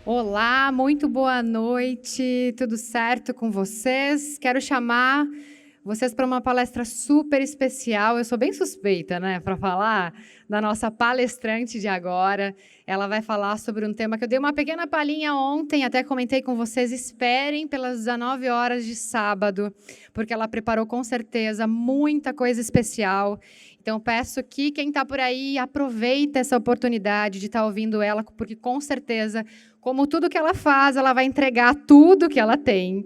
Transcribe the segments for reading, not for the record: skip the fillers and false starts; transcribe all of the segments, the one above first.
Olá, muito boa noite, tudo certo com vocês? Quero chamar vocês para uma palestra super especial. Eu sou bem suspeita, né, para falar da nossa palestrante de agora. Ela vai falar sobre um tema que eu dei uma pequena palhinha ontem, até comentei com vocês, esperem pelas 19 horas de sábado, porque ela preparou com certeza muita coisa especial. Então, peço que quem está por aí aproveite essa oportunidade de estar ouvindo ela, porque com certeza, como tudo que ela faz, ela vai entregar tudo que ela tem.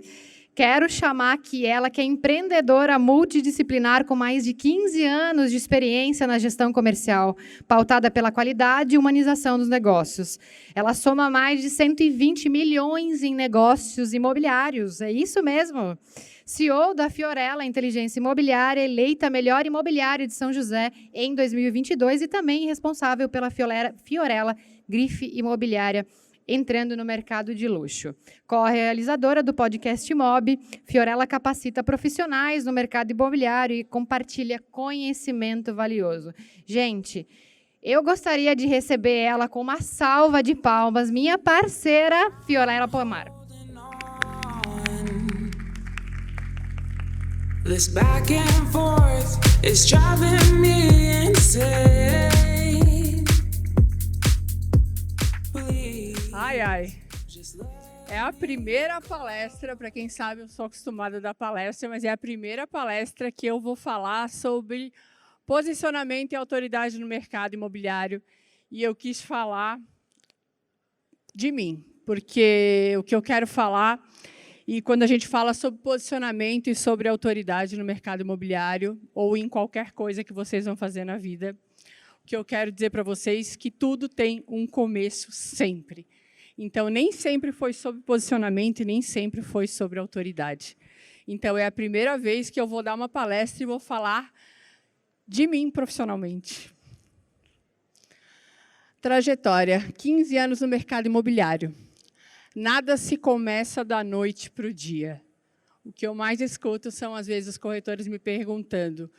Quero chamar aqui ela, que é empreendedora multidisciplinar com mais de 15 anos de experiência na gestão comercial, pautada pela qualidade e humanização dos negócios. Ela soma mais de 120 milhões em negócios imobiliários, é isso mesmo? CEO da Fiorella Inteligência Imobiliária, eleita melhor imobiliária de São José em 2022 e também responsável pela Fiorella Grife Imobiliária, entrando no mercado de luxo. Co-realizadora do podcast Imob, Fiorella capacita profissionais no mercado imobiliário e compartilha conhecimento valioso. Gente, eu gostaria de receber ela com uma salva de palmas, minha parceira Fiorella Pomar. This back and forth is driving me insane. Ai, ai. É a primeira palestra, para quem sabe, eu sou acostumada a dar palestra, mas é a primeira palestra que eu vou falar sobre posicionamento e autoridade no mercado imobiliário. E eu quis falar de mim, porque o que eu quero falar, e quando a gente fala sobre posicionamento e sobre autoridade no mercado imobiliário, ou em qualquer coisa que vocês vão fazer na vida, o que eu quero dizer para vocês é que tudo tem um começo sempre. Então, nem sempre foi sobre posicionamento e nem sempre foi sobre autoridade. Então, é a primeira vez que eu vou dar uma palestra e vou falar de mim profissionalmente. Trajetória, 15 anos no mercado imobiliário. Nada se começa da noite para o dia. O que eu mais escuto são, às vezes, os corretores me perguntando: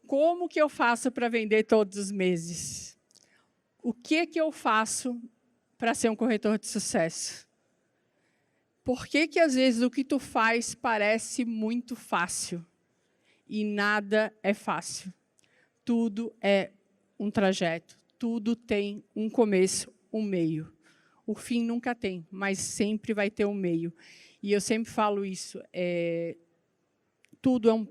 como que eu faço para vender todos os meses? O que eu faço para ser um corretor de sucesso? Por que às vezes, o que tu faz parece muito fácil? E nada é fácil. Tudo é um trajeto. Tudo tem um começo, um meio. O fim nunca tem, mas sempre vai ter um meio. E eu sempre falo isso. Tudo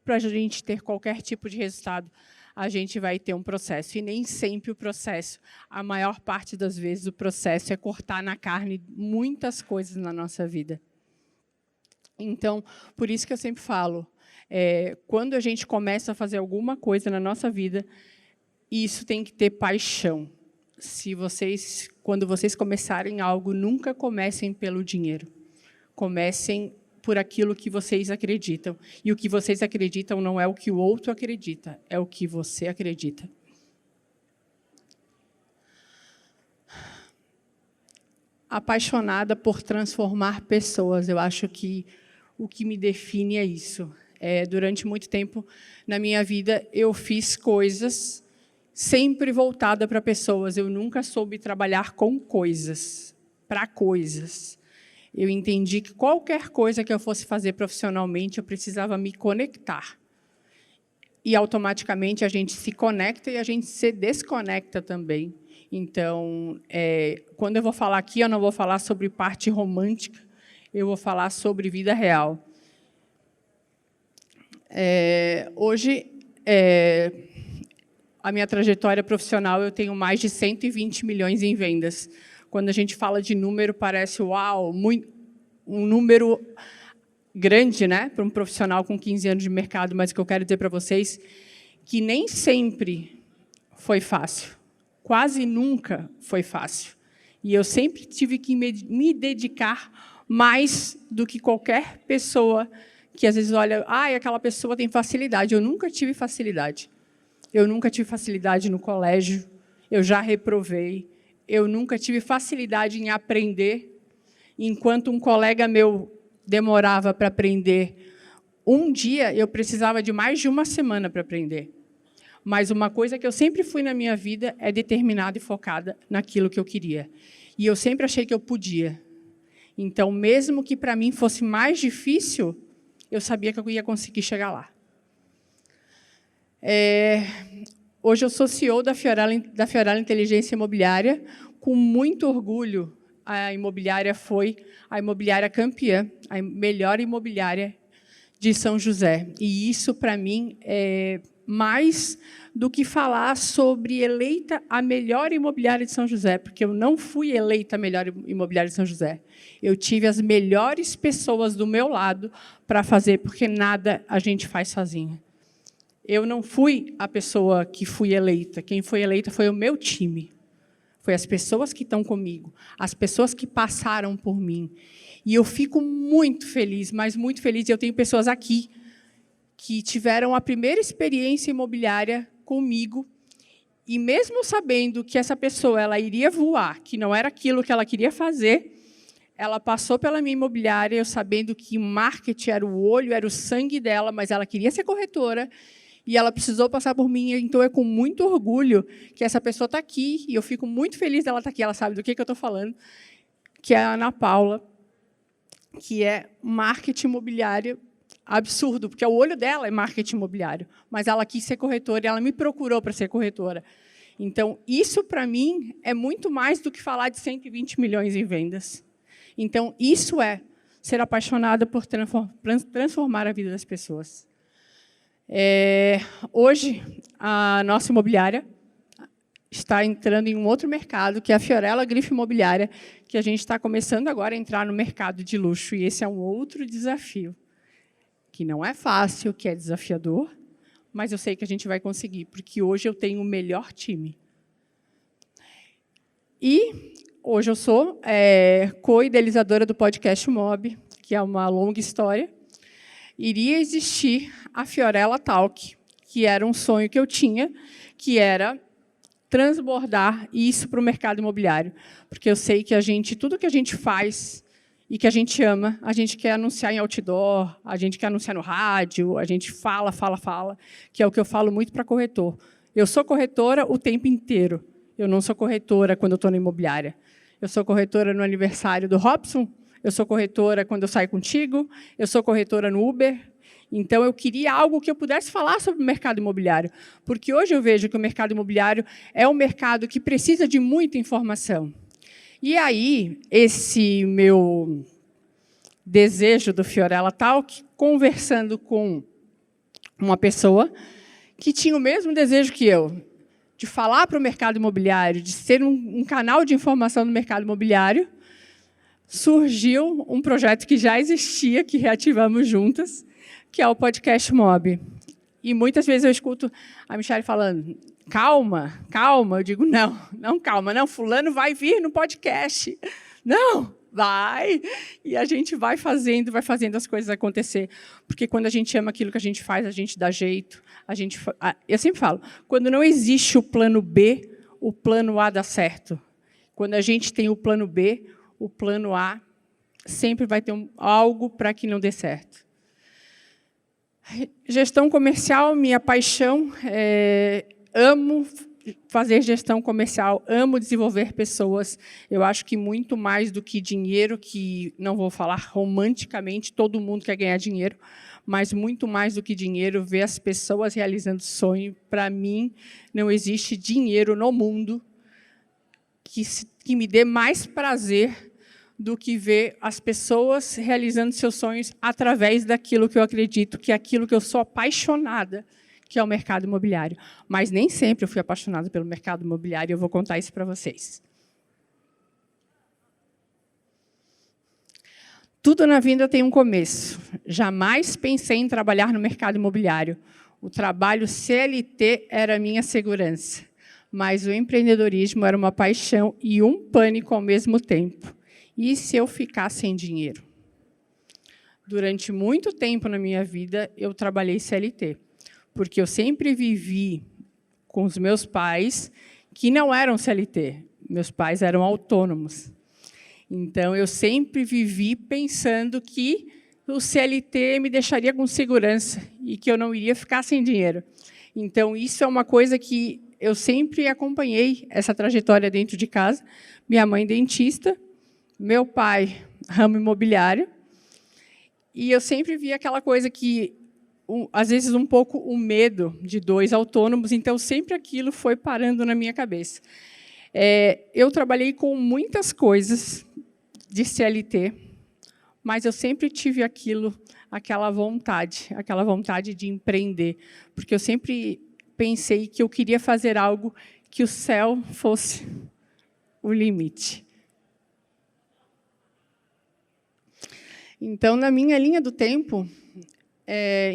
para a gente ter qualquer tipo de resultado, a gente vai ter um processo. E nem sempre o processo, a maior parte das vezes, o processo é cortar na carne muitas coisas na nossa vida. Então, por isso que eu sempre falo, quando a gente começa a fazer alguma coisa na nossa vida, isso tem que ter paixão. Quando vocês começarem algo, nunca comecem pelo dinheiro. Comecem por aquilo que vocês acreditam. E o que vocês acreditam não é o que o outro acredita, é o que você acredita. Apaixonada por transformar pessoas. Eu acho que o que me define é isso. Durante muito tempo na minha vida, eu fiz coisas sempre voltada para pessoas. Eu nunca soube trabalhar com coisas, para coisas. Eu entendi que qualquer coisa que eu fosse fazer profissionalmente, eu precisava me conectar. E, automaticamente, a gente se conecta e a gente se desconecta também. Então, quando eu vou falar aqui, eu não vou falar sobre parte romântica, eu vou falar sobre vida real. Hoje, a minha trajetória profissional, eu tenho mais de 120 milhões em vendas. Quando a gente fala de número, parece, uau, um número grande, né, para um profissional com 15 anos de mercado, mas o que eu quero dizer para vocês que nem sempre foi fácil. Quase nunca foi fácil. E eu sempre tive que me dedicar mais do que qualquer pessoa que, às vezes, olha, aquela pessoa tem facilidade. Eu nunca tive facilidade. Eu nunca tive facilidade no colégio, eu já reprovei. Eu nunca tive facilidade em aprender, enquanto um colega meu demorava para aprender um dia, eu precisava de mais de uma semana para aprender. Mas uma coisa que eu sempre fui na minha vida é determinada e focada naquilo que eu queria. E eu sempre achei que eu podia. Então, mesmo que para mim fosse mais difícil, eu sabia que eu ia conseguir chegar lá. Hoje eu sou CEO da Fiorella Inteligência Imobiliária. Com muito orgulho, a imobiliária foi a imobiliária campeã, a melhor imobiliária de São José. E isso, para mim, é mais do que falar sobre eleita a melhor imobiliária de São José, porque eu não fui eleita a melhor imobiliária de São José. Eu tive as melhores pessoas do meu lado para fazer, porque nada a gente faz sozinha. Eu não fui a pessoa que fui eleita. Quem foi eleita foi o meu time. Foi as pessoas que estão comigo, as pessoas que passaram por mim. E eu fico muito feliz, mas muito feliz. Eu tenho pessoas aqui que tiveram a primeira experiência imobiliária comigo, e mesmo sabendo que essa pessoa ela iria voar, que não era aquilo que ela queria fazer, ela passou pela minha imobiliária, eu sabendo que marketing era o olho, era o sangue dela, mas ela queria ser corretora, e ela precisou passar por mim. Então, é com muito orgulho que essa pessoa está aqui, e eu fico muito feliz dela estar aqui, ela sabe do que eu estou falando, que é a Ana Paula, que é marketing imobiliário absurdo, porque o olho dela é marketing imobiliário, mas ela quis ser corretora e ela me procurou para ser corretora. Então, isso, para mim, é muito mais do que falar de 120 milhões em vendas. Então, isso é ser apaixonada por transformar a vida das pessoas. Hoje, a nossa imobiliária está entrando em um outro mercado, que é a Fiorella Grife Imobiliária, que a gente está começando agora a entrar no mercado de luxo, e esse é um outro desafio, que não é fácil, que é desafiador, mas eu sei que a gente vai conseguir, porque hoje eu tenho o melhor time. E hoje eu sou co-idealizadora do podcast Mob, que é uma longa história. Iria existir a Fiorella Talk, que era um sonho que eu tinha, que era transbordar isso para o mercado imobiliário. Porque eu sei que tudo que a gente faz e que a gente ama, a gente quer anunciar em outdoor, a gente quer anunciar no rádio, a gente fala, que é o que eu falo muito para corretor. Eu sou corretora o tempo inteiro. Eu não sou corretora quando eu estou na imobiliária. Eu sou corretora no aniversário do Robson, eu sou corretora quando eu saio contigo, eu sou corretora no Uber. Então, eu queria algo que eu pudesse falar sobre o mercado imobiliário, porque hoje eu vejo que o mercado imobiliário é um mercado que precisa de muita informação. E aí, esse meu desejo do Fiorella Talk, conversando com uma pessoa que tinha o mesmo desejo que eu, de falar para o mercado imobiliário, de ser um canal de informação no mercado imobiliário, surgiu um projeto que já existia, que reativamos juntas, que é o podcast Mob. E muitas vezes eu escuto a Michelle falando, calma, calma. Eu digo, não, calma, não, fulano vai vir no podcast. Não, vai. E a gente vai fazendo as coisas acontecer. Porque quando a gente ama aquilo que a gente faz, a gente dá jeito. Eu sempre falo, quando não existe o plano B, o plano A dá certo. Quando a gente tem o plano B, o plano A sempre vai ter algo para que não dê certo. Gestão comercial, minha paixão, amo fazer gestão comercial, amo desenvolver pessoas. Eu acho que muito mais do que dinheiro, que não vou falar romanticamente, todo mundo quer ganhar dinheiro, mas muito mais do que dinheiro, ver as pessoas realizando sonho. Para mim, não existe dinheiro no mundo que me dê mais prazer do que ver as pessoas realizando seus sonhos através daquilo que eu acredito, que é aquilo que eu sou apaixonada, que é o mercado imobiliário. Mas nem sempre eu fui apaixonada pelo mercado imobiliário, e eu vou contar isso para vocês. Tudo na vida tem um começo. Jamais pensei em trabalhar no mercado imobiliário. O trabalho CLT era a minha segurança, mas o empreendedorismo era uma paixão e um pânico ao mesmo tempo. E se eu ficar sem dinheiro? Durante muito tempo na minha vida, eu trabalhei CLT, porque eu sempre vivi com os meus pais, que não eram CLT. Meus pais eram autônomos. Então, eu sempre vivi pensando que o CLT me deixaria com segurança e que eu não iria ficar sem dinheiro. Então, isso é uma coisa que eu sempre acompanhei, essa trajetória dentro de casa. Minha mãe, dentista, meu pai, ramo imobiliário. E eu sempre vi aquela coisa que, às vezes, um pouco o medo de 2 autônomos, então, sempre aquilo foi parando na minha cabeça. Eu trabalhei com muitas coisas de CLT, mas eu sempre tive aquela vontade de empreender, porque eu sempre pensei que eu queria fazer algo que o céu fosse o limite. Então, na minha linha do tempo,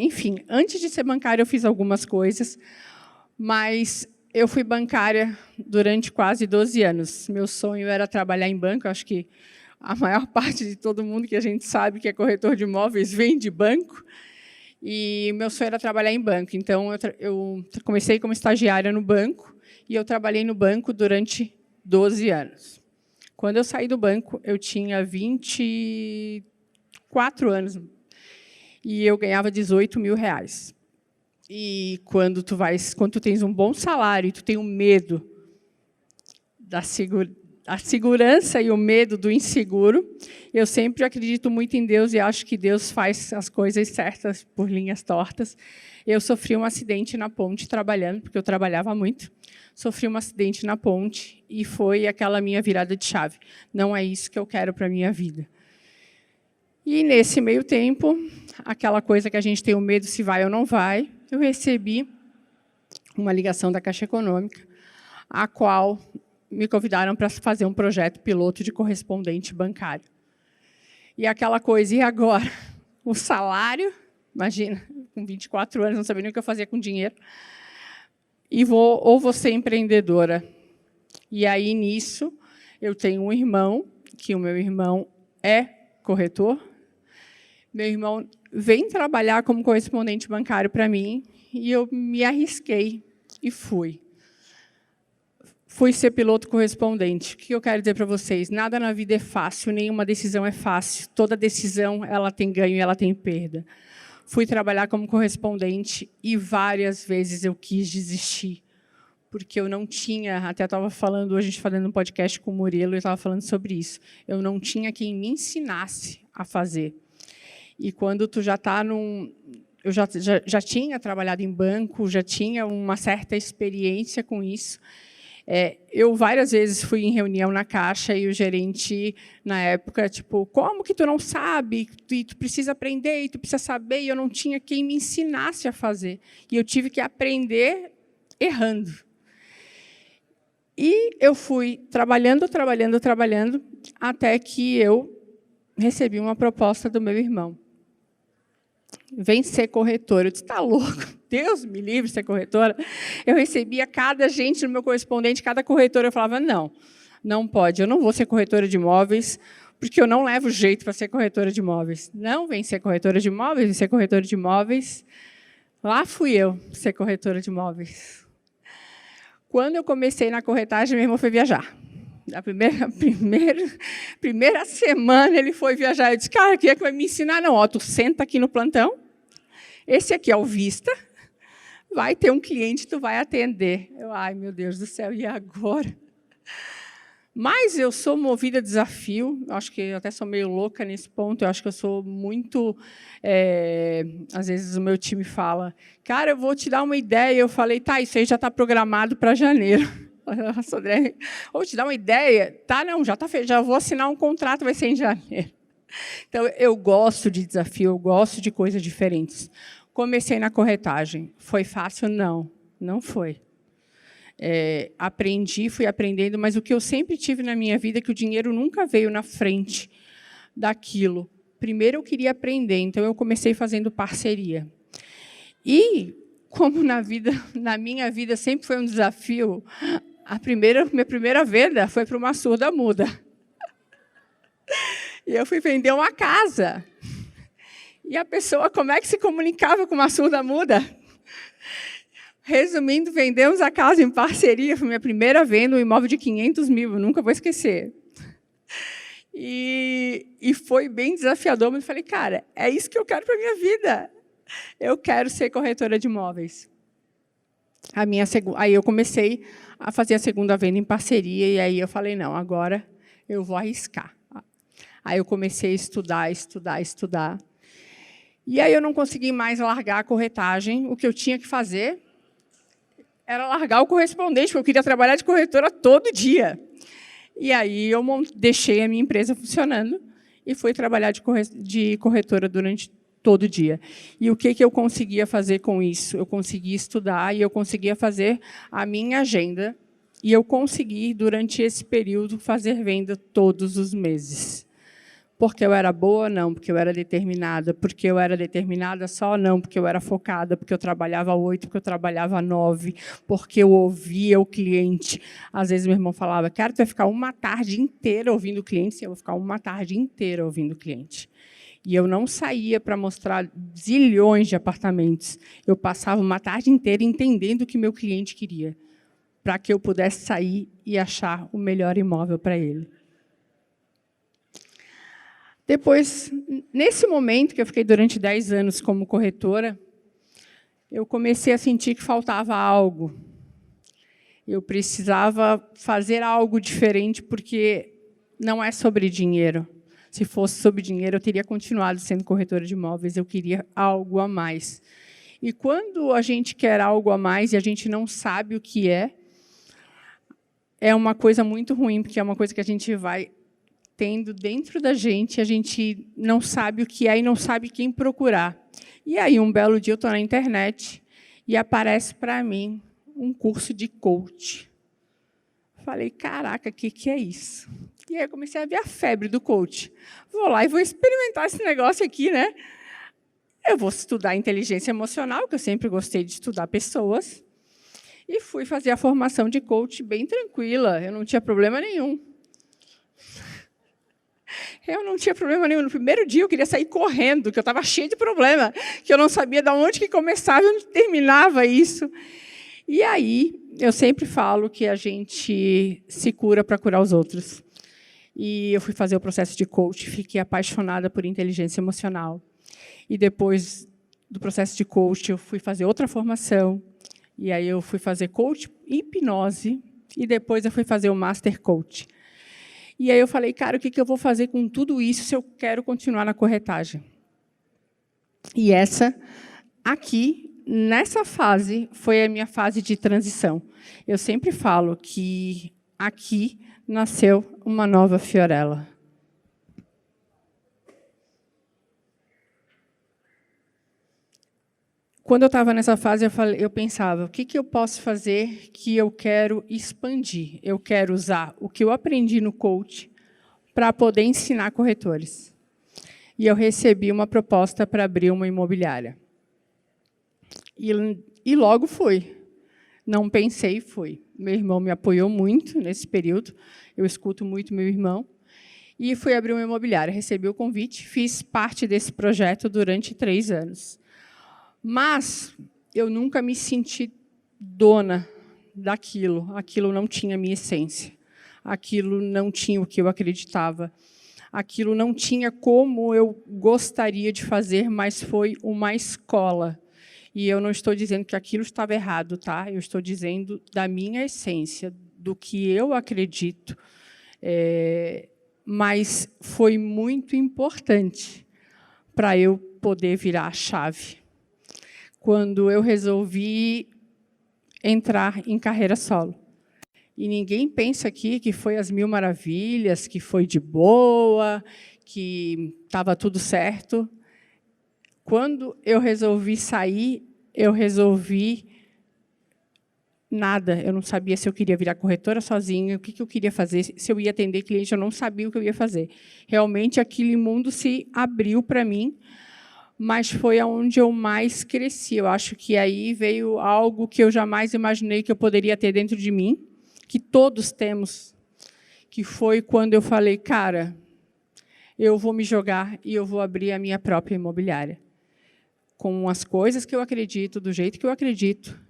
enfim, antes de ser bancária, eu fiz algumas coisas, mas eu fui bancária durante quase 12 anos. Meu sonho era trabalhar em banco, acho que a maior parte de todo mundo que a gente sabe que é corretor de imóveis vem de banco, e meu sonho era trabalhar em banco. Então, eu comecei como estagiária no banco, e eu trabalhei no banco durante 12 anos. Quando eu saí do banco, eu tinha 24 anos, e eu ganhava R$18.000. E quando tu tens um bom salário e tu tem o medo da segurança e o medo do inseguro, eu sempre acredito muito em Deus e acho que Deus faz as coisas certas por linhas tortas. Eu sofri um acidente na ponte trabalhando, porque eu trabalhava muito. Sofri um acidente na ponte e foi aquela minha virada de chave. Não é isso que eu quero para a minha vida. E, nesse meio tempo, aquela coisa que a gente tem o medo se vai ou não vai, eu recebi uma ligação da Caixa Econômica, a qual me convidaram para fazer um projeto piloto de correspondente bancário. E aquela coisa, e agora? O salário, imagina, com 24 anos, não sabia nem o que eu fazia com dinheiro, e vou ser empreendedora. E aí, nisso, eu tenho um irmão, que o meu irmão é corretor. Meu irmão vem trabalhar como correspondente bancário para mim, e eu me arrisquei e fui. Fui ser piloto correspondente. O que eu quero dizer para vocês? Nada na vida é fácil, nenhuma decisão é fácil. Toda decisão ela tem ganho e ela tem perda. Fui trabalhar como correspondente e várias vezes eu quis desistir, porque eu não tinha, até estava falando, hoje a gente falando no podcast com o Murilo, eu estava falando sobre isso, eu não tinha quem me ensinasse a fazer. E quando tu já está eu já tinha trabalhado em banco, já tinha uma certa experiência com isso. Eu várias vezes fui em reunião na Caixa e o gerente, na época, tipo, como que tu não sabe? Tu precisa aprender, e tu precisa saber, e eu não tinha quem me ensinasse a fazer. E eu tive que aprender errando. E eu fui trabalhando, até que eu recebi uma proposta do meu irmão. Vem ser corretora. Eu disse, está louco? Deus me livre de ser corretora. Eu recebia cada gente no meu correspondente, cada corretora, eu falava, não pode, eu não vou ser corretora de imóveis, porque eu não levo jeito para ser corretora de imóveis. Não, vem ser corretora de imóveis, vem ser corretora de imóveis. Lá fui eu ser corretora de imóveis. Quando eu comecei na corretagem, meu irmão foi viajar. A primeira semana ele foi viajar. Eu disse, cara, o que é que vai me ensinar? Não, tu senta aqui no plantão, esse aqui é o Vista, vai ter um cliente, tu vai atender. Ai, meu Deus do céu, e agora? Mas eu sou movida a desafio, acho que eu até sou meio louca nesse ponto, eu acho que eu sou muito... às vezes o meu time fala, cara, eu vou te dar uma ideia. Eu falei, tá, isso aí já está programado para janeiro. Sodré, vou te dar uma ideia. Tá, não, já está feito, já vou assinar um contrato, vai ser em janeiro. Então, eu gosto de desafio, eu gosto de coisas diferentes. Comecei na corretagem. Foi fácil? Não, não foi. Aprendi, fui aprendendo, mas o que eu sempre tive na minha vida é que o dinheiro nunca veio na frente daquilo. Primeiro, eu queria aprender, então eu comecei fazendo parceria. E, como na minha vida sempre foi um desafio, minha primeira venda foi para uma surda muda. E eu fui vender uma casa. E a pessoa, como é que se comunicava com uma surda muda? Resumindo, vendemos a casa em parceria. Foi minha primeira venda, um imóvel de 500 mil, eu nunca vou esquecer. E foi bem desafiador, mas eu falei, cara, é isso que eu quero para a minha vida. Eu quero ser corretora de imóveis. Aí eu comecei a fazer a segunda venda em parceria, e aí eu falei, não, agora eu vou arriscar. Aí eu comecei a estudar. E aí eu não consegui mais largar a corretagem. O que eu tinha que fazer era largar o correspondente, porque eu queria trabalhar de corretora todo dia. E aí eu deixei a minha empresa funcionando e fui trabalhar de corretora durante todo dia. E o que eu conseguia fazer com isso? Eu conseguia estudar e eu conseguia fazer a minha agenda. E eu consegui, durante esse período, fazer venda todos os meses. Porque eu era boa? Não. Porque eu era determinada? Porque eu era determinada só? Não. Porque eu era focada? Porque eu trabalhava 8? Porque eu trabalhava 9? Porque eu ouvia o cliente? Às vezes, meu irmão falava, cara, tu vai ficar uma tarde inteira ouvindo o cliente? Sim, eu vou ficar uma tarde inteira ouvindo o cliente. E eu não saía para mostrar zilhões de apartamentos. Eu passava uma tarde inteira entendendo o que meu cliente queria, para que eu pudesse sair e achar o melhor imóvel para ele. Depois, nesse momento, que eu fiquei durante 10 anos como corretora, eu comecei a sentir que faltava algo. Eu precisava fazer algo diferente, porque não é sobre dinheiro. Se fosse sobre dinheiro, eu teria continuado sendo corretora de imóveis, eu queria algo a mais. E quando a gente quer algo a mais e a gente não sabe o que é uma coisa muito ruim, porque é uma coisa que a gente vai tendo dentro da gente, a gente não sabe o que é e não sabe quem procurar. E aí, um belo dia, eu estou na internet e aparece para mim um curso de coach. Falei, caraca, o que é isso? E aí eu comecei a ver a febre do coach. Vou lá e vou experimentar esse negócio aqui, né? Eu vou estudar inteligência emocional, que eu sempre gostei de estudar pessoas, e fui fazer a formação de coach bem tranquila, eu não tinha problema nenhum. Eu não tinha problema nenhum. No primeiro dia, eu queria sair correndo, que eu estava cheia de problema, que eu não sabia de onde que começava e onde terminava isso. E aí, eu sempre falo que a gente se cura para curar os outros. E eu fui fazer o processo de coach, fiquei apaixonada por inteligência emocional. E depois do processo de coach, eu fui fazer outra formação. E aí eu fui fazer coach hipnose, e depois eu fui fazer o Master Coach. E aí eu falei, cara, o que eu vou fazer com tudo isso se eu quero continuar na corretagem? E essa, aqui, nessa fase, foi a minha fase de transição. Eu sempre falo que aqui nasceu uma nova Fiorella. Quando eu estava nessa fase, eu pensava, o que eu posso fazer que eu quero expandir? Eu quero usar o que eu aprendi no coach para poder ensinar corretores. E eu recebi uma proposta para abrir uma imobiliária. E logo fui. Não pensei, fui. Meu irmão me apoiou muito nesse período. Eu escuto muito meu irmão. E fui abrir uma imobiliária. Recebi o convite, fiz parte desse projeto durante 3 anos. Mas eu nunca me senti dona daquilo. Aquilo não tinha a minha essência. Aquilo não tinha o que eu acreditava. Aquilo não tinha como eu gostaria de fazer, mas foi uma escola. E eu não estou dizendo que aquilo estava errado, tá? Eu estou dizendo da minha essência, do que eu acredito. Mas foi muito importante para eu poder virar a chave. Quando eu resolvi entrar em carreira solo. E ninguém pensa aqui que foi as 1000 maravilhas, que foi de boa, que estava tudo certo. Quando eu resolvi sair, eu resolvi nada. Eu não sabia se eu queria virar corretora sozinha, o que eu queria fazer, se eu ia atender cliente, eu não sabia o que eu ia fazer. Realmente, aquele mundo se abriu para mim, mas foi onde eu mais cresci. Eu acho que aí veio algo que eu jamais imaginei que eu poderia ter dentro de mim, que todos temos, que foi quando eu falei, cara, eu vou me jogar e eu vou abrir a minha própria imobiliária, com as coisas que eu acredito, do jeito que eu acredito,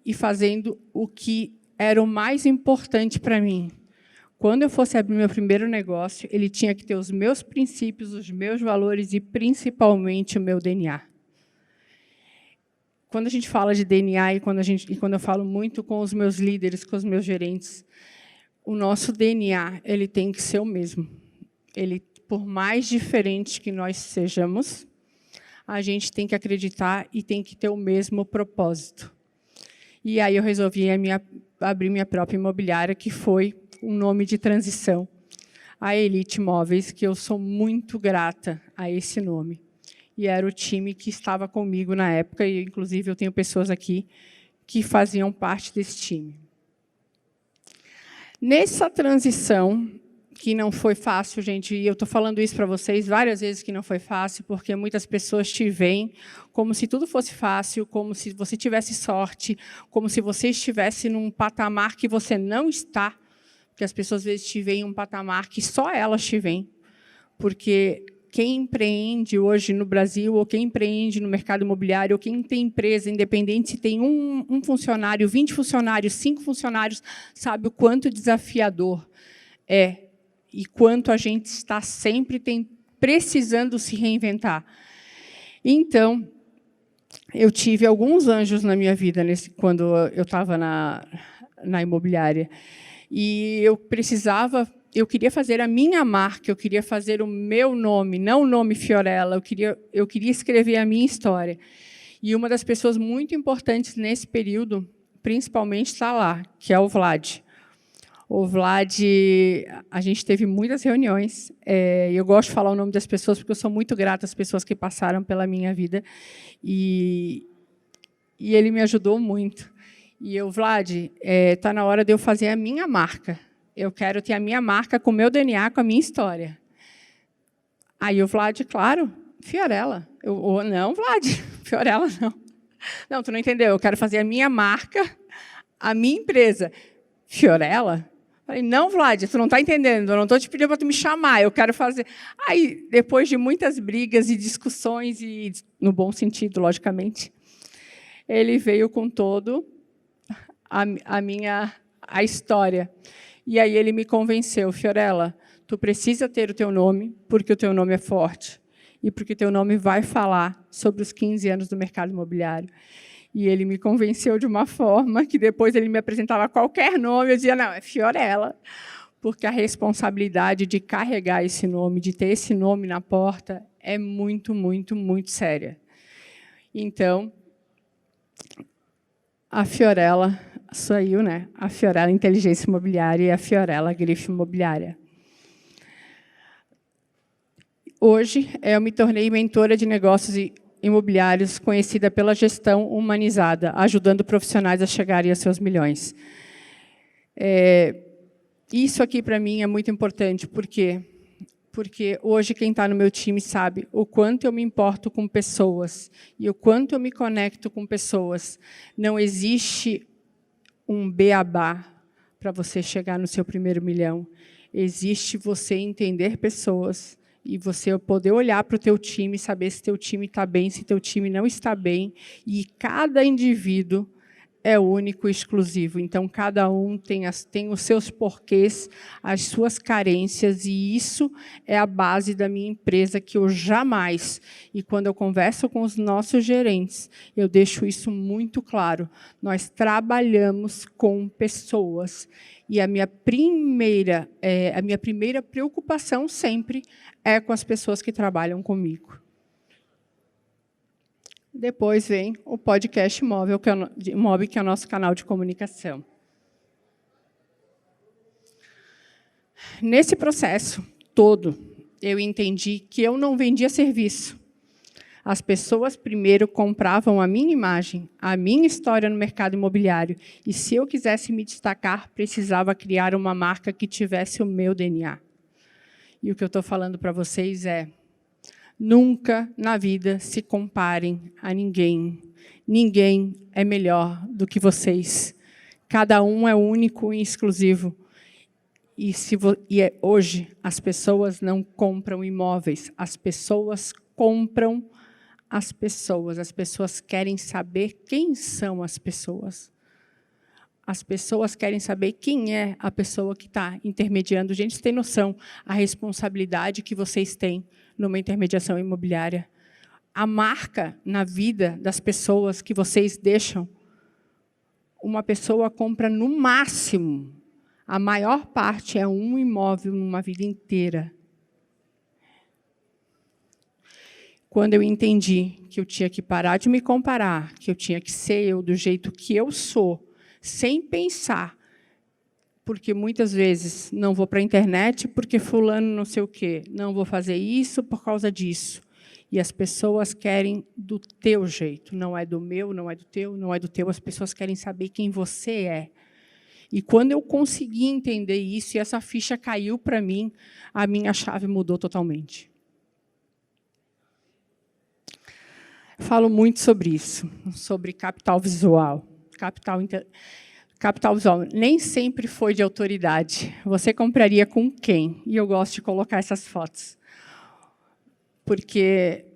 e fazendo o que era o mais importante para mim. Quando eu fosse abrir meu primeiro negócio, ele tinha que ter os meus princípios, os meus valores e, principalmente, o meu DNA. quando a gente fala de DNA e quando eu falo muito com os meus líderes, com os meus gerentes, o nosso DNA ele tem que ser o mesmo. Ele, por mais diferente que nós sejamos, a gente tem que acreditar e tem que ter o mesmo propósito. E aí eu resolvi abrir minha própria imobiliária, que foi um nome de transição, a Elite Móveis, que eu sou muito grata a esse nome. E era o time que estava comigo na época, e, inclusive, eu tenho pessoas aqui que faziam parte desse time. Nessa transição, que não foi fácil, gente, e eu estou falando isso para vocês várias vezes que não foi fácil, porque muitas pessoas te veem como se tudo fosse fácil, como se você tivesse sorte, como se você estivesse num patamar que você não está, porque as pessoas, às vezes, te veem em um patamar que só elas te veem, porque quem empreende hoje no Brasil, ou quem empreende no mercado imobiliário, ou quem tem empresa, independente se tem um funcionário, 20 funcionários, 5 funcionários, sabe o quanto desafiador é e quanto a gente está sempre precisando se reinventar. Então, eu tive alguns anjos na minha vida quando eu estava na imobiliária. E eu queria fazer a minha marca, eu queria fazer o meu nome, não o nome Fiorella, eu queria escrever a minha história. E uma das pessoas muito importantes nesse período, principalmente, está lá, que é o Vlad. O Vlad, a gente teve muitas reuniões, eu gosto de falar o nome das pessoas, porque eu sou muito grata às pessoas que passaram pela minha vida, e ele me ajudou muito. E eu, Vlad, está na hora de eu fazer a minha marca. Eu quero ter a minha marca com o meu DNA, com a minha história. Aí o Vlad, claro, Fiorella. Não, Vlad, Fiorella não. Não, tu não entendeu, eu quero fazer a minha marca, a minha empresa. Fiorella? Falei, não, Vlad, tu não está entendendo, eu não estou te pedindo para tu me chamar, eu quero fazer. Aí, depois de muitas brigas e discussões, e no bom sentido, logicamente, ele veio com todo a história. E aí ele me convenceu, Fiorella, tu precisa ter o teu nome, porque o teu nome é forte, e porque o teu nome vai falar sobre os 15 anos do mercado imobiliário. E ele me convenceu de uma forma que depois ele me apresentava qualquer nome, eu dizia, não, é Fiorella, porque a responsabilidade de carregar esse nome, de ter esse nome na porta, é muito, muito, muito séria. Então, a Fiorella saiu, né? A Fiorella Inteligência Imobiliária e a Fiorella Grife Imobiliária. Hoje, eu me tornei mentora de negócios imobiliários, conhecida pela gestão humanizada, ajudando profissionais a chegarem a seus milhões. Isso aqui, para mim, é muito importante. Por quê? Porque hoje quem está no meu time sabe o quanto eu me importo com pessoas e o quanto eu me conecto com pessoas. Não existe um beabá para você chegar no seu primeiro milhão. Existe você entender pessoas e você poder olhar para o teu time e saber se teu time está bem, se teu time não está bem. E cada indivíduo é único e exclusivo. Então, cada um tem os seus porquês, as suas carências, e isso é a base da minha empresa, que eu jamais, e quando eu converso com os nossos gerentes, eu deixo isso muito claro, nós trabalhamos com pessoas, e a minha primeira preocupação sempre é com as pessoas que trabalham comigo. Depois vem o podcast Móvel, que é o nosso canal de comunicação. Nesse processo todo, eu entendi que eu não vendia serviço. As pessoas primeiro compravam a minha imagem, a minha história no mercado imobiliário. E se eu quisesse me destacar, precisava criar uma marca que tivesse o meu DNA. E o que eu estou falando para vocês é: nunca na vida se comparem a ninguém. Ninguém é melhor do que vocês. Cada um é único e exclusivo. Hoje, as pessoas não compram imóveis. As pessoas compram as pessoas. As pessoas querem saber quem são as pessoas. As pessoas querem saber quem é a pessoa que está intermediando. Gente, vocês têm noção a responsabilidade que vocês têm numa intermediação imobiliária? a marca na vida das pessoas que vocês deixam, uma pessoa compra no máximo, a maior parte é um imóvel numa vida inteira. Quando eu entendi que eu tinha que parar de me comparar, que eu tinha que ser eu do jeito que eu sou, sem pensar, porque muitas vezes não vou para a internet porque fulano não sei o quê, não vou fazer isso por causa disso. E as pessoas querem do teu jeito, não é do meu, não é do teu, não é do teu, as pessoas querem saber quem você é. E quando eu consegui entender isso, e essa ficha caiu para mim, a minha chave mudou totalmente. Falo muito sobre isso, sobre capital visual. Capital visual nem sempre foi de autoridade. Você compraria com quem? E eu gosto de colocar essas fotos. Porque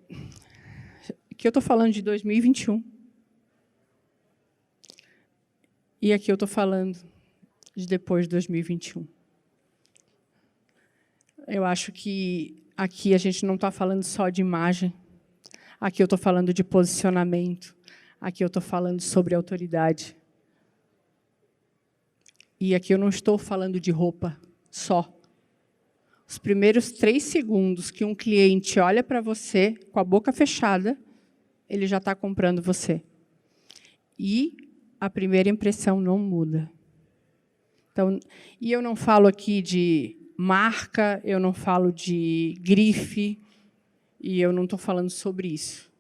aqui eu estou falando de 2021. E aqui eu estou falando de depois de 2021. Eu acho que aqui a gente não está falando só de imagem. Aqui eu estou falando de posicionamento. Aqui eu estou falando sobre autoridade. E aqui eu não estou falando de roupa só. Os primeiros 3 segundos que um cliente olha para você com a boca fechada, ele já está comprando você. E a primeira impressão não muda. Então, e eu não falo aqui de marca, eu não falo de grife, e eu não estou falando sobre isso.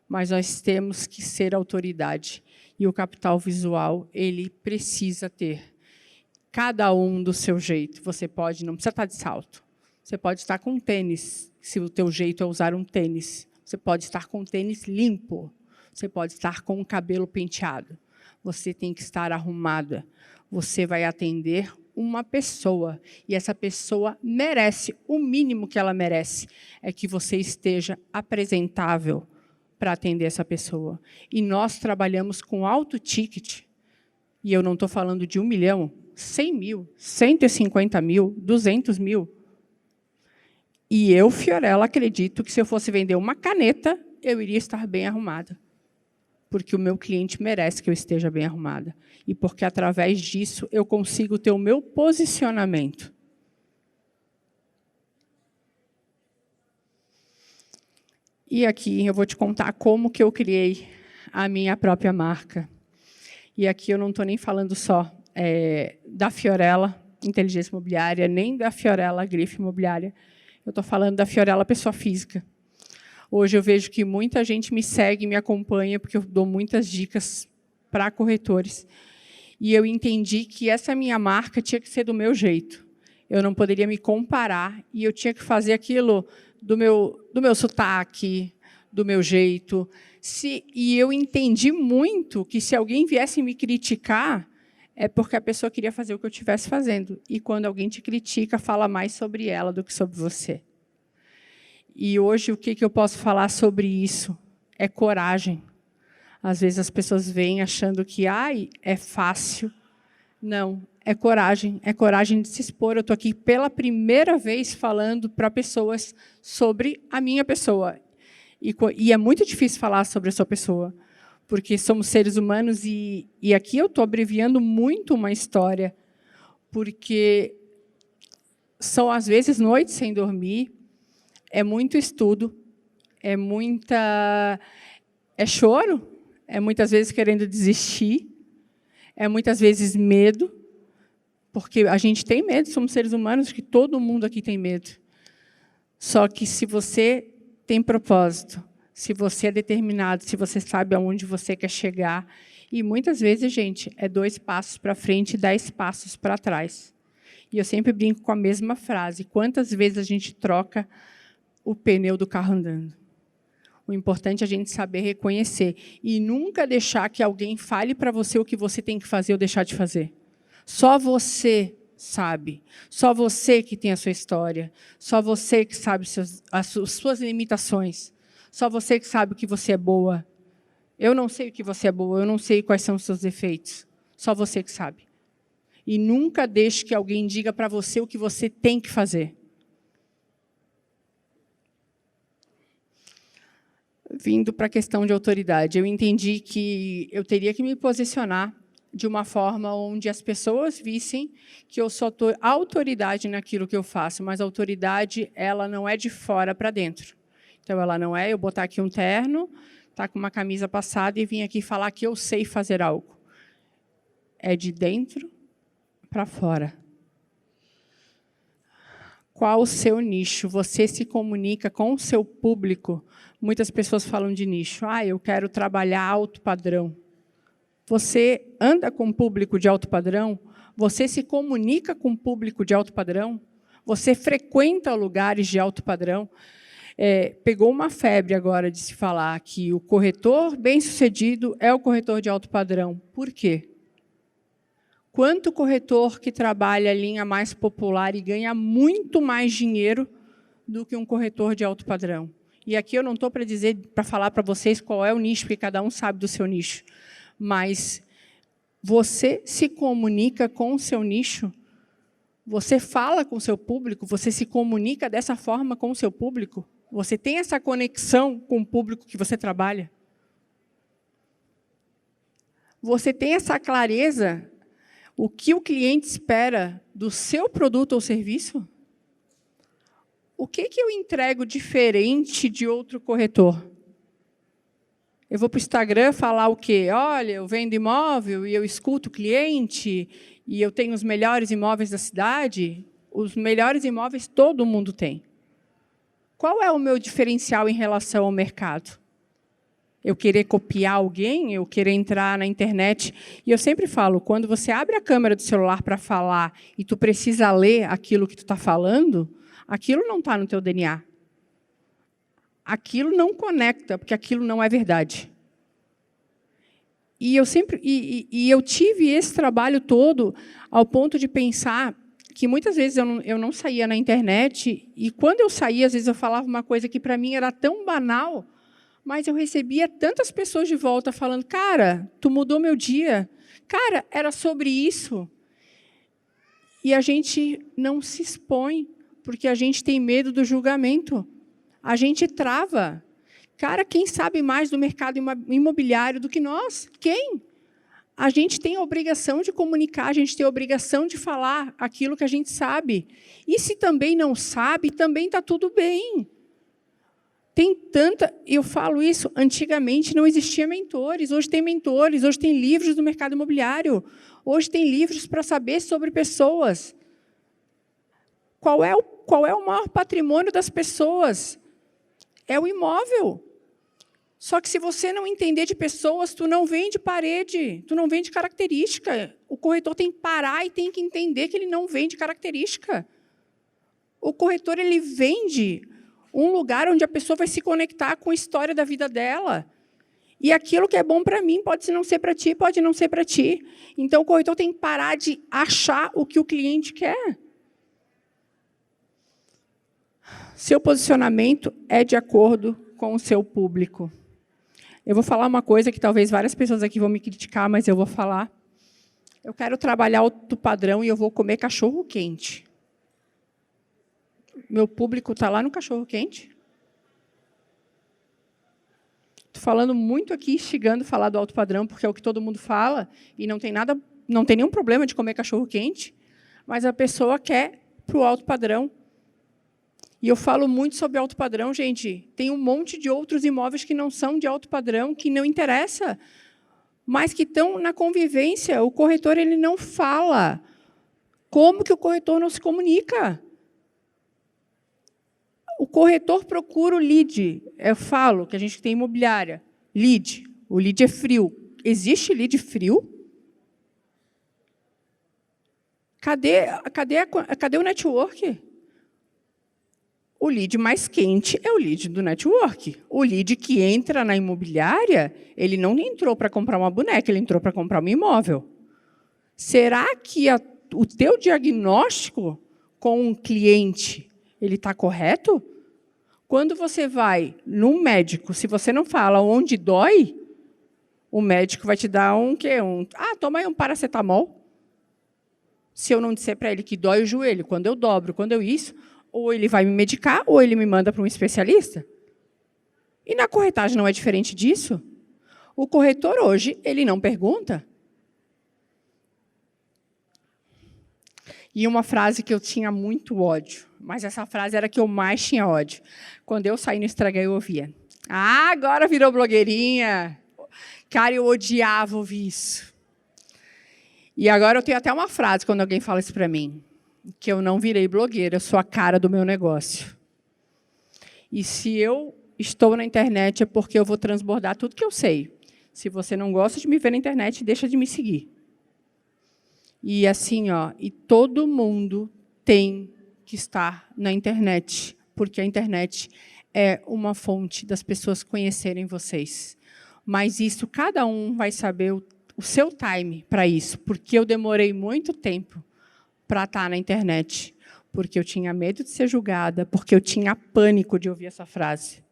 Mas nós temos que ser autoridade. E o capital visual, ele precisa ter. Cada um do seu jeito. Você pode, não precisa estar de salto. Você pode estar com tênis, se o teu jeito é usar um tênis. Você pode estar com um tênis limpo. Você pode estar com o cabelo penteado. Você tem que estar arrumada. Você vai atender uma pessoa. E essa pessoa merece, o mínimo que ela merece, é que você esteja apresentável para atender essa pessoa. E nós trabalhamos com alto ticket. E eu não estou falando de 1 milhão, 100 mil, 150 mil, 200 mil. E eu, Fiorella, acredito que se eu fosse vender uma caneta, eu iria estar bem arrumada. Porque o meu cliente merece que eu esteja bem arrumada. E porque, através disso, eu consigo ter o meu posicionamento. E aqui eu vou te contar como que eu criei a minha própria marca. E aqui eu não estou nem falando só da Fiorella Inteligência Imobiliária, nem da Fiorella Grife Imobiliária. Eu estou falando da Fiorella Pessoa Física. Hoje eu vejo que muita gente me segue, me acompanha, porque eu dou muitas dicas para corretores. E eu entendi que essa minha marca tinha que ser do meu jeito. Eu não poderia me comparar, e eu tinha que fazer aquilo do meu sotaque, do meu jeito. E eu entendi muito que, se alguém viesse me criticar, é porque a pessoa queria fazer o que eu estivesse fazendo. E, quando alguém te critica, fala mais sobre ela do que sobre você. E hoje, o que eu posso falar sobre isso? É coragem. Às vezes as pessoas vêm achando que é fácil. Não, é coragem de se expor. Eu estou aqui pela primeira vez falando para pessoas sobre a minha pessoa. E é muito difícil falar sobre a sua pessoa, porque somos seres humanos, e aqui eu estou abreviando muito uma história, porque são, às vezes, noites sem dormir, é muito estudo, é choro, é muitas vezes querendo desistir, é muitas vezes medo, porque a gente tem medo, somos seres humanos, que todo mundo aqui tem medo. Só que, se você tem propósito, se você é determinado, se você sabe aonde você quer chegar, e muitas vezes, gente, é 2 passos para frente e 10 passos para trás. E eu sempre brinco com a mesma frase: quantas vezes a gente troca o pneu do carro andando? O importante é a gente saber reconhecer e nunca deixar que alguém fale para você o que você tem que fazer ou deixar de fazer. Só você sabe. Só você que tem a sua história. Só você que sabe as suas limitações. Só você que sabe o que você é boa. Eu não sei o que você é boa, eu não sei quais são os seus defeitos. Só você que sabe. E nunca deixe que alguém diga para você o que você tem que fazer. Vindo para a questão de autoridade, eu entendi que eu teria que me posicionar de uma forma onde as pessoas vissem que eu sou autoridade naquilo que eu faço, mas a autoridade ela não é de fora para dentro. Então, ela não é eu botar aqui um terno, estar com uma camisa passada e vir aqui falar que eu sei fazer algo. É de dentro para fora. Qual o seu nicho? Você se comunica com o seu público? Muitas pessoas falam de nicho. Eu quero trabalhar alto padrão. Você anda com público de alto padrão? Você se comunica com público de alto padrão? Você frequenta lugares de alto padrão? Pegou uma febre agora de se falar que o corretor bem-sucedido é o corretor de alto padrão. Por quê? Quanto corretor que trabalha a linha mais popular e ganha muito mais dinheiro do que um corretor de alto padrão? E aqui eu não estou para falar para vocês qual é o nicho, porque cada um sabe do seu nicho. Mas você se comunica com o seu nicho? Você fala com o seu público? Você se comunica dessa forma com o seu público? Você tem essa conexão com o público que você trabalha? Você tem essa clareza? O que o cliente espera do seu produto ou serviço? O que eu entrego diferente de outro corretor? Eu vou para o Instagram falar o quê? Olha, eu vendo imóvel e eu escuto o cliente e eu tenho os melhores imóveis da cidade. Os melhores imóveis todo mundo tem. Qual é o meu diferencial em relação ao mercado? Eu querer copiar alguém, eu querer entrar na internet. E eu sempre falo, quando você abre a câmera do celular para falar e tu precisa ler aquilo que tu está falando, aquilo não está no teu DNA. Aquilo não conecta, porque aquilo não é verdade. E eu tive esse trabalho todo ao ponto de pensar que muitas vezes eu não saía na internet, e quando eu saía, às vezes eu falava uma coisa que para mim era tão banal, mas eu recebia tantas pessoas de volta falando, cara, tu mudou meu dia. Cara, era sobre isso. E a gente não se expõe, porque a gente tem medo do julgamento. A gente trava. Cara, quem sabe mais do mercado imobiliário do que nós? Quem? A gente tem a obrigação de comunicar, a gente tem a obrigação de falar aquilo que a gente sabe. E se também não sabe, também está tudo bem. Tem tanta... Eu falo isso, antigamente não existia mentores, hoje tem mentores, hoje tem livros do mercado imobiliário, hoje tem livros para saber sobre pessoas. Qual é o maior patrimônio das pessoas? É o imóvel. Só que se você não entender de pessoas, tu não vende parede, tu não vende característica. O corretor tem que parar e tem que entender que ele não vende característica. O corretor ele vende um lugar onde a pessoa vai se conectar com a história da vida dela. E aquilo que é bom para mim pode não ser para ti, pode não ser para ti. Então, o corretor tem que parar de achar o que o cliente quer. Seu posicionamento é de acordo com o seu público. Eu vou falar uma coisa que talvez várias pessoas aqui vão me criticar, mas eu vou falar. Eu quero trabalhar alto padrão e eu vou comer cachorro-quente. Meu público está lá no cachorro-quente? Estou falando muito aqui, instigando a falar do alto padrão, porque é o que todo mundo fala, e não tem nenhum problema de comer cachorro-quente, mas a pessoa quer para o alto padrão. E eu falo muito sobre alto padrão, gente. Tem um monte de outros imóveis que não são de alto padrão, que não interessa, mas que estão na convivência. O corretor ele não fala. Como que o corretor não se comunica? O corretor procura o lead. Eu falo que a gente tem imobiliária. Lead. O lead é frio. Existe lead frio? Cadê o network? O lead mais quente é o lead do network. O lead que entra na imobiliária, ele não entrou para comprar uma boneca, ele entrou para comprar um imóvel. Será que o teu diagnóstico com um cliente ele está correto? Quando você vai num médico, se você não fala onde dói, o médico vai te dar toma aí um paracetamol. Se eu não disser para ele que dói o joelho, quando eu dobro, quando eu isso, ou ele vai me medicar, ou ele me manda para um especialista. E na corretagem não é diferente disso? O corretor hoje, ele não pergunta. E uma frase que eu tinha muito ódio, mas essa frase era a que eu mais tinha ódio. Quando eu saí no Instagram, eu ouvia: ah, agora virou blogueirinha. Cara, eu odiava ouvir isso. E agora eu tenho até uma frase, quando alguém fala isso para mim, que eu não virei blogueira, eu sou a cara do meu negócio. E se eu estou na internet é porque eu vou transbordar tudo que eu sei. Se você não gosta de me ver na internet, deixa de me seguir. E assim, e todo mundo tem que estar na internet, porque a internet é uma fonte das pessoas conhecerem vocês. Mas isso, cada um vai saber o seu time para isso, porque eu demorei muito tempo para estar na internet, porque eu tinha medo de ser julgada, porque eu tinha pânico de ouvir essa frase.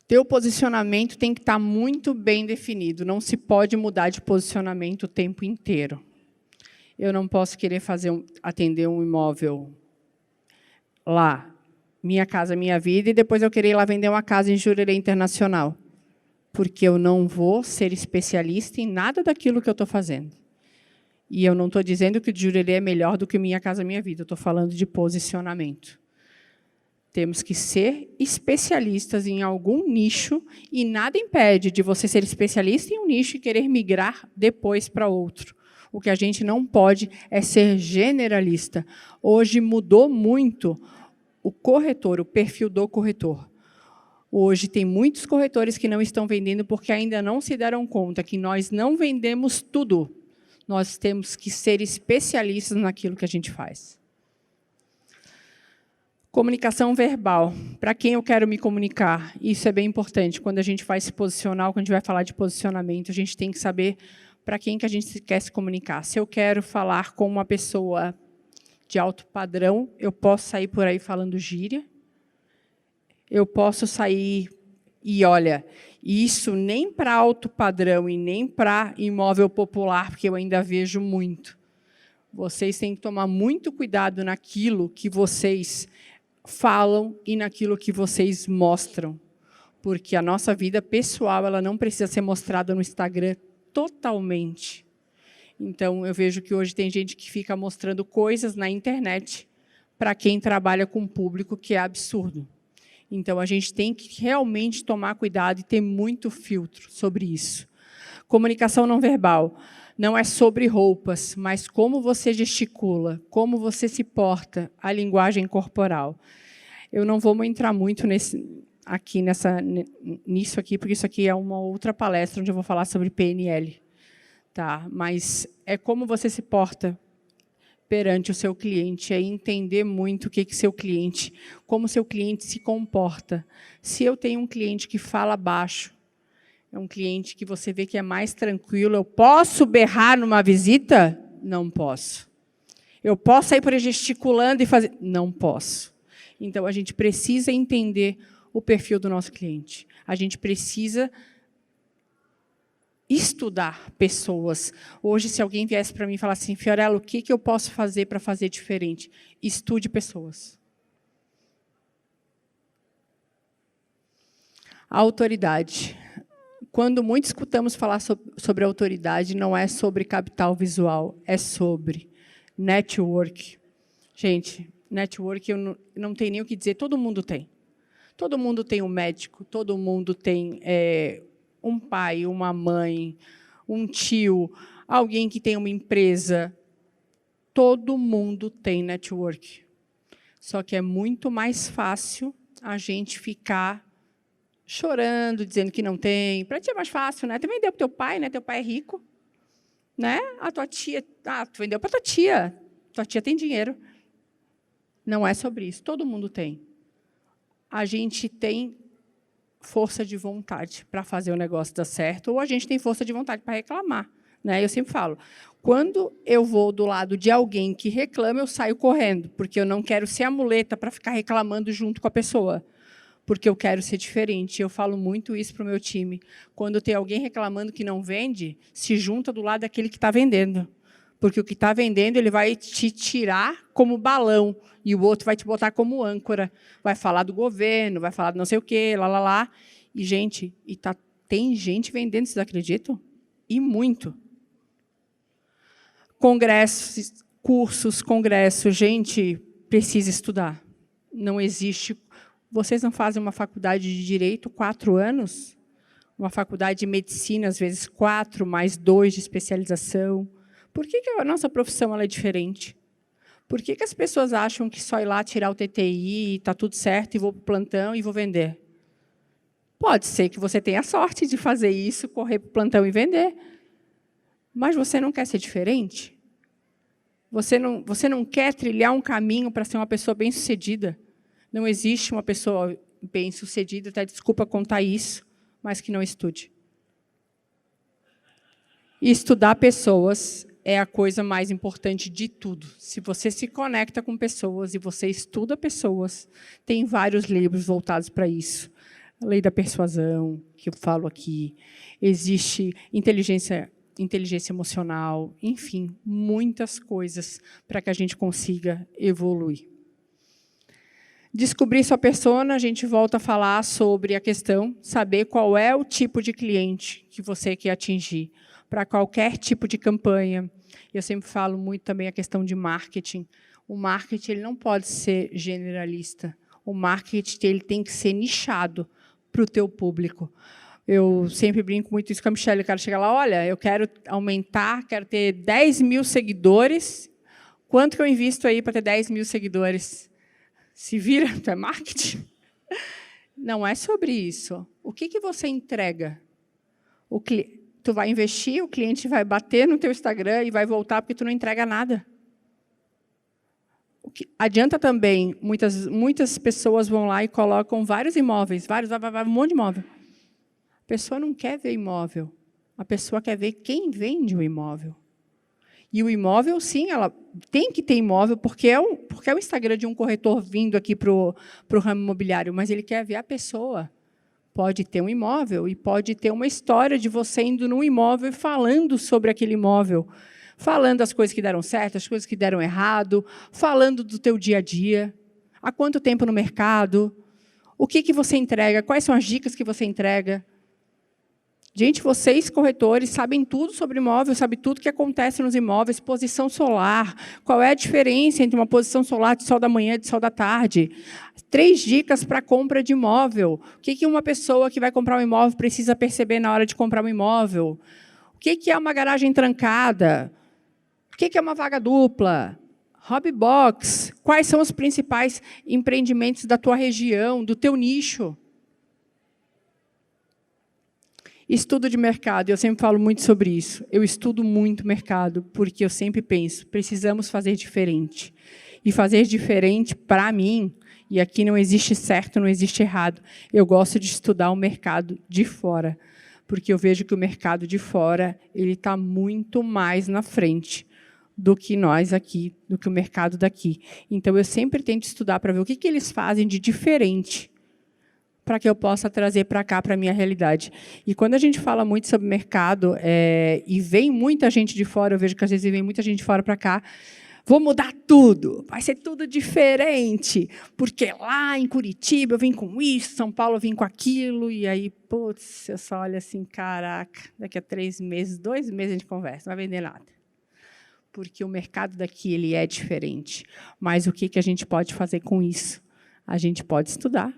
Teu posicionamento tem que estar muito bem definido. Não se pode mudar de posicionamento o tempo inteiro. Eu não posso querer atender um imóvel lá, Minha Casa Minha Vida, e depois eu querer ir lá vender uma casa em Jurerê Internacional. Porque eu não vou ser especialista em nada daquilo que eu estou fazendo. E eu não estou dizendo que o Jurerê é melhor do que Minha Casa Minha Vida. Eu estou falando de posicionamento. Temos que ser especialistas em algum nicho e nada impede de você ser especialista em um nicho e querer migrar depois para outro. O que a gente não pode é ser generalista. Hoje mudou muito o corretor, o perfil do corretor. Hoje tem muitos corretores que não estão vendendo porque ainda não se deram conta que nós não vendemos tudo. Nós temos que ser especialistas naquilo que a gente faz. Comunicação verbal. Para quem eu quero me comunicar? Isso é bem importante. Quando a gente vai se posicionar, quando a gente vai falar de posicionamento, a gente tem que saber para quem que a gente quer se comunicar. Se eu quero falar com uma pessoa de alto padrão, eu posso sair por aí falando gíria. Eu posso sair e, olha, isso nem para alto padrão e nem para imóvel popular, porque eu ainda vejo muito. Vocês têm que tomar muito cuidado naquilo que vocês falam e naquilo que vocês mostram, porque a nossa vida pessoal ela não precisa ser mostrada no Instagram totalmente. Então, eu vejo que hoje tem gente que fica mostrando coisas na internet para quem trabalha com público, que é absurdo. Então, a gente tem que realmente tomar cuidado e ter muito filtro sobre isso. Comunicação não verbal. Não é sobre roupas, mas como você gesticula, como você se porta, a linguagem corporal. Eu não vou entrar muito nisso aqui, porque isso aqui é uma outra palestra onde eu vou falar sobre PNL. Tá? Mas é como você se porta perante o seu cliente, é entender muito o que seu cliente, como seu cliente se comporta. Se eu tenho um cliente que fala baixo, é um cliente que você vê que é mais tranquilo. Eu posso berrar numa visita? Não posso. Eu posso sair por aí gesticulando e fazer? Não posso. Então, a gente precisa entender o perfil do nosso cliente. A gente precisa estudar pessoas. Hoje, se alguém viesse para mim e falasse assim, Fiorella, o que eu posso fazer para fazer diferente? Estude pessoas. A autoridade. Quando muito escutamos falar sobre autoridade, não é sobre capital visual, é sobre network. Gente, network eu não tenho nem o que dizer, todo mundo tem. Todo mundo tem um médico, todo mundo tem um pai, uma mãe, um tio, alguém que tem uma empresa. Todo mundo tem network. Só que é muito mais fácil a gente ficar chorando, dizendo que não tem. Para ti é mais fácil, né? Tu vendeu para o teu pai, né? Teu pai é rico, né? A tua tia, tu vendeu para tua tia. Tua tia tem dinheiro. Não é sobre isso. Todo mundo tem. A gente tem força de vontade para fazer o negócio dar certo, ou a gente tem força de vontade para reclamar, né? Eu sempre falo, quando eu vou do lado de alguém que reclama, eu saio correndo, porque eu não quero ser a muleta para ficar reclamando junto com a pessoa. Porque eu quero ser diferente. Eu falo muito isso para o meu time. Quando tem alguém reclamando que não vende, se junta do lado daquele que está vendendo. Porque o que está vendendo, ele vai te tirar como balão, e o outro vai te botar como âncora. Vai falar do governo, vai falar de não sei o quê, lá. E, gente, tem gente vendendo, vocês acreditam? E muito. Congressos, cursos, congressos, gente, precisa estudar. Não existe. Vocês não fazem uma faculdade de Direito 4 anos? Uma faculdade de Medicina, às vezes 4, mais 2 de especialização. Por que a nossa profissão ela é diferente? Por que as pessoas acham que só ir lá tirar o TTI, está tudo certo, e vou para o plantão e vou vender? Pode ser que você tenha sorte de fazer isso, correr para o plantão e vender. Mas você não quer ser diferente? Você não quer trilhar um caminho para ser uma pessoa bem-sucedida? Não existe uma pessoa bem-sucedida, até desculpa contar isso, mas que não estude. E estudar pessoas é a coisa mais importante de tudo. Se você se conecta com pessoas e você estuda pessoas, tem vários livros voltados para isso. A Lei da Persuasão, que eu falo aqui. Existe inteligência emocional, enfim, muitas coisas para que a gente consiga evoluir. Descobrir sua persona, a gente volta a falar sobre a questão, saber qual é o tipo de cliente que você quer atingir, para qualquer tipo de campanha. Eu sempre falo muito também a questão de marketing. O marketing ele não pode ser generalista. O marketing ele tem que ser nichado para o teu público. Eu sempre brinco muito isso com a Michelle. O cara chega lá, olha, eu quero aumentar, quero ter 10 mil seguidores. Quanto que eu invisto aí para ter 10 mil seguidores? Se vira, tu é marketing? Não é sobre isso. O que você entrega? Tu vai investir, o cliente vai bater no teu Instagram e vai voltar porque tu não entrega nada. Adianta também, muitas pessoas vão lá e colocam vários imóveis, um monte de imóvel. A pessoa não quer ver imóvel, a pessoa quer ver quem vende o imóvel. E o imóvel, sim, ela tem que ter imóvel, porque é o Instagram de um corretor vindo aqui para o ramo imobiliário, mas ele quer ver a pessoa. Pode ter um imóvel e pode ter uma história de você indo num imóvel e falando sobre aquele imóvel, falando as coisas que deram certo, as coisas que deram errado, falando do teu dia a dia, há quanto tempo no mercado, o que você entrega, quais são as dicas que você entrega. Gente, vocês, corretores, sabem tudo sobre imóvel, sabem tudo que acontece nos imóveis, posição solar, qual é a diferença entre uma posição solar de sol da manhã e de sol da tarde. 3 dicas para compra de imóvel. O que uma pessoa que vai comprar um imóvel precisa perceber na hora de comprar um imóvel? O que é uma garagem trancada? O que é uma vaga dupla? Hobby box. Quais são os principais empreendimentos da tua região, do teu nicho? Estudo de mercado, eu sempre falo muito sobre isso. Eu estudo muito mercado, porque eu sempre penso, precisamos fazer diferente. E fazer diferente, para mim, e aqui não existe certo, não existe errado, eu gosto de estudar o mercado de fora, porque eu vejo que o mercado de fora ele está muito mais na frente do que nós aqui, do que o mercado daqui. Então, eu sempre tento estudar para ver o que eles fazem de diferente, para que eu possa trazer para cá, para a minha realidade. E quando a gente fala muito sobre mercado, e vem muita gente de fora, eu vejo que às vezes vem muita gente de fora para cá, vou mudar tudo, vai ser tudo diferente, porque lá em Curitiba eu vim com isso, São Paulo eu vim com aquilo, e aí, putz, eu só olho assim, caraca, daqui a 3 meses, 2 meses a gente conversa, não vai vender nada. Porque o mercado daqui ele é diferente. Mas o que a gente pode fazer com isso? A gente pode estudar,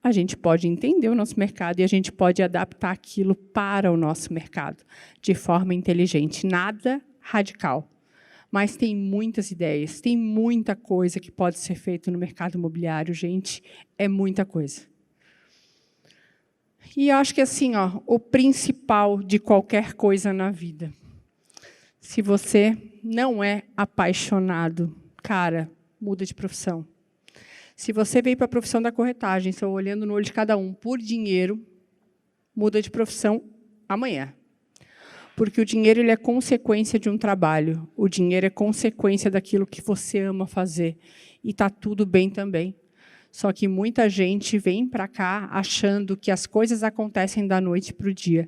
a gente pode entender o nosso mercado e a gente pode adaptar aquilo para o nosso mercado de forma inteligente. Nada radical. Mas tem muitas ideias, tem muita coisa que pode ser feita no mercado imobiliário, gente, é muita coisa. E eu acho que assim, o principal de qualquer coisa na vida, se você não é apaixonado, cara, muda de profissão. Se você veio para a profissão da corretagem, estou olhando no olho de cada um, por dinheiro, muda de profissão amanhã. Porque o dinheiro ele é consequência de um trabalho. O dinheiro é consequência daquilo que você ama fazer. E está tudo bem também. Só que muita gente vem para cá achando que as coisas acontecem da noite para o dia.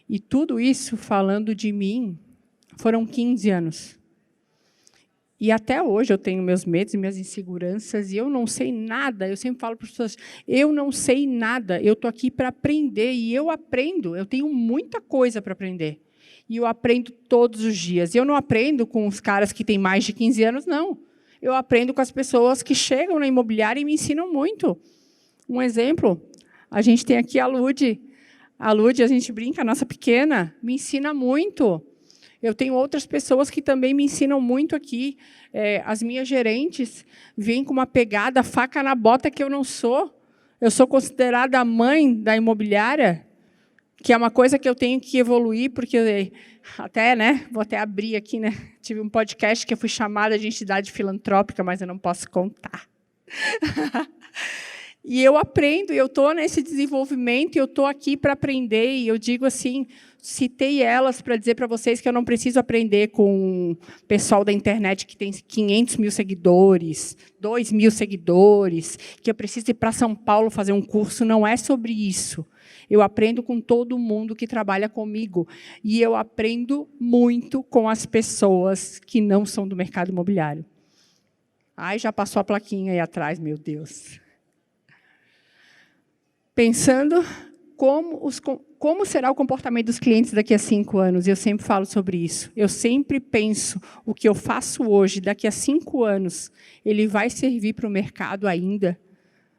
E tudo isso falando de mim Foram 15 anos. E até hoje eu tenho meus medos e minhas inseguranças, e eu não sei nada. Eu sempre falo para as pessoas, eu não sei nada, eu estou aqui para aprender, e eu aprendo, eu tenho muita coisa para aprender. E eu aprendo todos os dias. E eu não aprendo com os caras que têm mais de 15 anos, não. Eu aprendo com as pessoas que chegam na imobiliária e me ensinam muito. Um exemplo, a gente tem aqui a Lud. A Lud, a gente brinca, a nossa pequena, me ensina muito. Eu tenho outras pessoas que também me ensinam muito aqui. As minhas gerentes vêm com uma pegada, faca na bota que eu não sou. Eu sou considerada a mãe da imobiliária, que é uma coisa que eu tenho que evoluir, porque até, vou até abrir aqui, tive um podcast que eu fui chamada de entidade filantrópica, mas eu não posso contar. E eu aprendo, eu estou nesse desenvolvimento, eu estou aqui para aprender, e eu digo assim, citei elas para dizer para vocês que eu não preciso aprender com o pessoal da internet que tem 500 mil seguidores, 2 mil seguidores, que eu preciso ir para São Paulo fazer um curso, não é sobre isso. Eu aprendo com todo mundo que trabalha comigo, e eu aprendo muito com as pessoas que não são do mercado imobiliário. Ai, já passou a plaquinha aí atrás, meu Deus. Pensando como será o comportamento dos clientes daqui a 5 anos. Eu sempre falo sobre isso. Eu sempre penso, o que eu faço hoje, daqui a 5 anos, ele vai servir para o mercado ainda?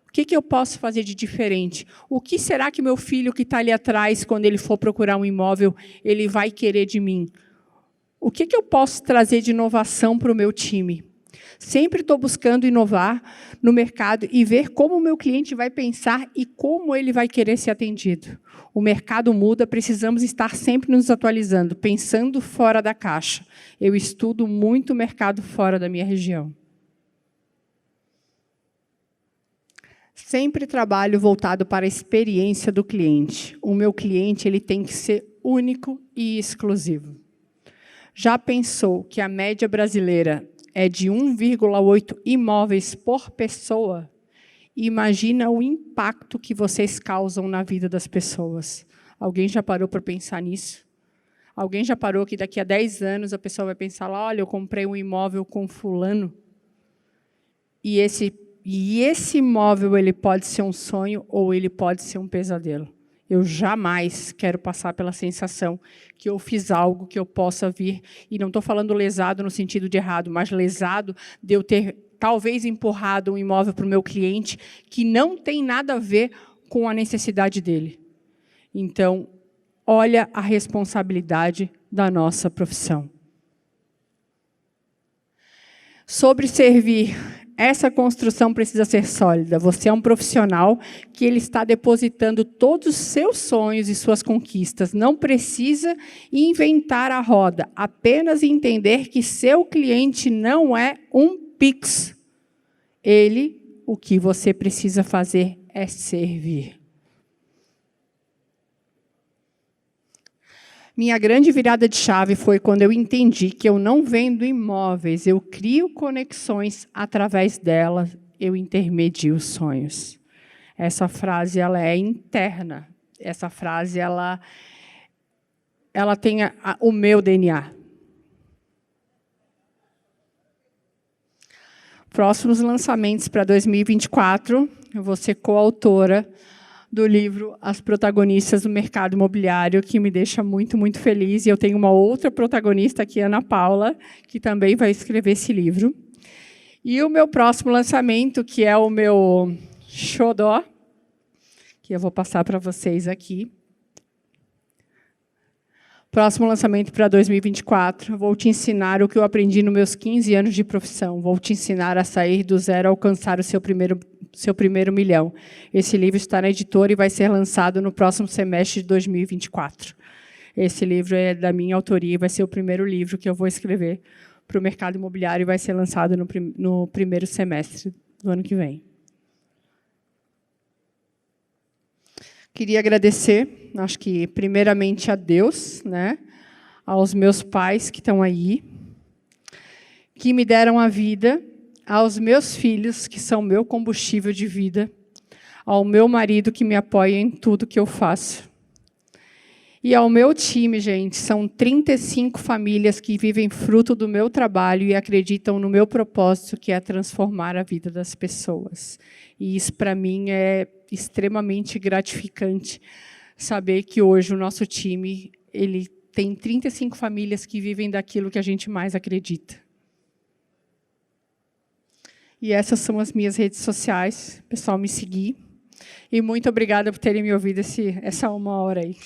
O que eu posso fazer de diferente? O que será que meu filho que está ali atrás, quando ele for procurar um imóvel, ele vai querer de mim? O que eu posso trazer de inovação para o meu time? Sempre estou buscando inovar no mercado e ver como o meu cliente vai pensar e como ele vai querer ser atendido. O mercado muda, precisamos estar sempre nos atualizando, pensando fora da caixa. Eu estudo muito o mercado fora da minha região. Sempre trabalho voltado para a experiência do cliente. O meu cliente ele tem que ser único e exclusivo. Já pensou que a média brasileira é de 1,8 imóveis por pessoa? Imagina o impacto que vocês causam na vida das pessoas. Alguém já parou para pensar nisso? Alguém já parou que daqui a 10 anos a pessoa vai pensar lá, olha, eu comprei um imóvel com fulano, e esse imóvel ele pode ser um sonho ou ele pode ser um pesadelo. Eu jamais quero passar pela sensação que eu fiz algo que eu possa vir, e não estou falando lesado no sentido de errado, mas lesado de eu ter talvez empurrado um imóvel para o meu cliente que não tem nada a ver com a necessidade dele. Então, olha a responsabilidade da nossa profissão. Sobre servir, essa construção precisa ser sólida. Você é um profissional que ele está depositando todos os seus sonhos e suas conquistas. Não precisa inventar a roda, apenas entender que seu cliente não é um Pix. O que você precisa fazer é servir. Minha grande virada de chave foi quando eu entendi que eu não vendo imóveis, eu crio conexões, através delas eu intermedio os sonhos. Essa frase ela é interna, essa frase ela tem o meu DNA. Próximos lançamentos para 2024, eu vou ser coautora do livro As Protagonistas do Mercado Imobiliário, que me deixa muito, muito feliz. E eu tenho uma outra protagonista aqui, Ana Paula, que também vai escrever esse livro. E o meu próximo lançamento, que é o meu xodó, que eu vou passar para vocês aqui. Próximo lançamento para 2024, vou te ensinar o que eu aprendi nos meus 15 anos de profissão. Vou te ensinar a sair do zero, a alcançar o seu primeiro milhão. Esse livro está na editora e vai ser lançado no próximo semestre de 2024. Esse livro é da minha autoria e vai ser o primeiro livro que eu vou escrever para o mercado imobiliário e vai ser lançado no primeiro semestre do ano que vem. Queria agradecer, acho que primeiramente a Deus, aos meus pais que estão aí, que me deram a vida, aos meus filhos, que são meu combustível de vida, ao meu marido, que me apoia em tudo que eu faço. E ao meu time, gente, são 35 famílias que vivem fruto do meu trabalho e acreditam no meu propósito, que é transformar a vida das pessoas. E isso, para mim, é extremamente gratificante, saber que hoje o nosso time ele tem 35 famílias que vivem daquilo que a gente mais acredita. E essas são as minhas redes sociais, pessoal, me seguir. E muito obrigada por terem me ouvido essa 1 hora aí.